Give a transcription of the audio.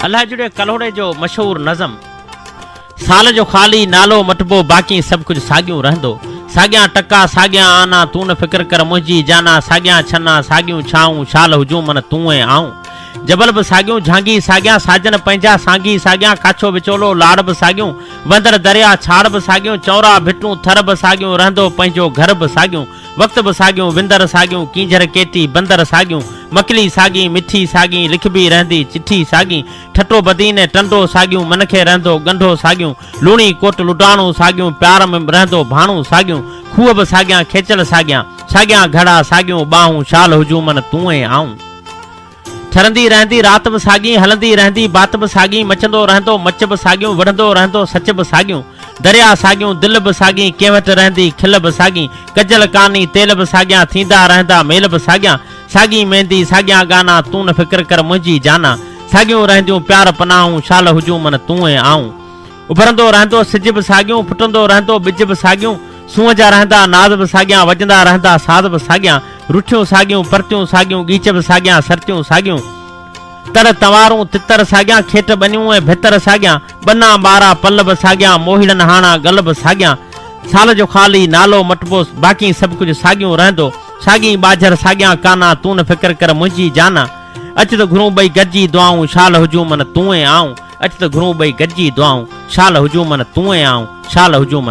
अल्लाह जुड़े कलोड़े जो मशहूर नज़म। साल जो खाली नालो मटबो बाकी सब कुछ सागियों रहंदो। सागियां टका सागियां आना तू न फिक्र कर मुंहिंजी जाना। सागियां छन्ना सागियूं छाऊं शाल हुजूं मन तूं ऐं आऊं। जबल बि सागियूं झांगी सागियां साजन पंहिंजा सांगी। सागियां काछो विचोलो लाड़ बि सागियूं वंदर दरिया छाड़ बि सागियूं। चौरा भिटूं थर बि सागियूं रहंदो पंहिंजो घर बि सागियूं। वक्त बि सागियूं विंदर सागियूं कींझर केटी बंदर सागियूं। मकली सागी मिठी सागी लिखबी रहंदी चिठी सागी। ठटो बदीन टंडो सागियूं मन खे रहंदो गंढो सागियूं। लूणी कोट लुटाणो सागियूं प्यार में रहंदो भाणो सागियूं। खूह बि सागियां खेचल सागियां सागियां घड़ा सागियूं बाहूं शाल हुजूं मन तूं ऐं आऊं। ठरंदी रहंदी रात बि सागी हलंदी रहंदी बात बि सागी। मचंदो रहंदो मच बि सागियूं विढ़ंदो रहंदो सच बि सागियूं। दरिया सागियूं दिल बि सागी कंहिं वटि रहंदी खिल बि सागी। कजल कानी तेल बि सागियां थींदा रहंदा मेल बि सागियां। सागी मेहंदी सागियां गाना तू न फिक्र कर मुंहिंजी जाना। सागियूं रहंदियूं प्यार पनाहूं शाल हुजूं मन तूं ऐं आऊं। उभरंदो रहंदो सिज बि सागियूं फुटंदो रहंदो बिज बि सागियूं। सूंह जा रहंदा नाद बि सागियां वजंदा रहंदा साद बि सागियां। रुठियूं सागियूं परतियूं सागियूं गीच बि सागियां सरतियूं सागियूं। तर तवारूं तितर सागियां खेट बनियूं ऐं भितर सागियां। बन्ना ॿारा पल बि सागियां मोहिड़न हाणा गल बि सागियां। साल जो खाली नालो मटबो बाकी सब कुछ सागियूं रहंदो। सागी बाझर सागियां काना तू न फिक्र कर मुंहिंजी जाना। अच त घुरूं ॿई गॾिजी दुआऊं शाल हुजूं मन तूं ऐं आऊं। अच त घुरूं ॿई गॾिजी दुआऊं शाल हुजूं मन तूं ऐं आऊं शाल हुजूं मन।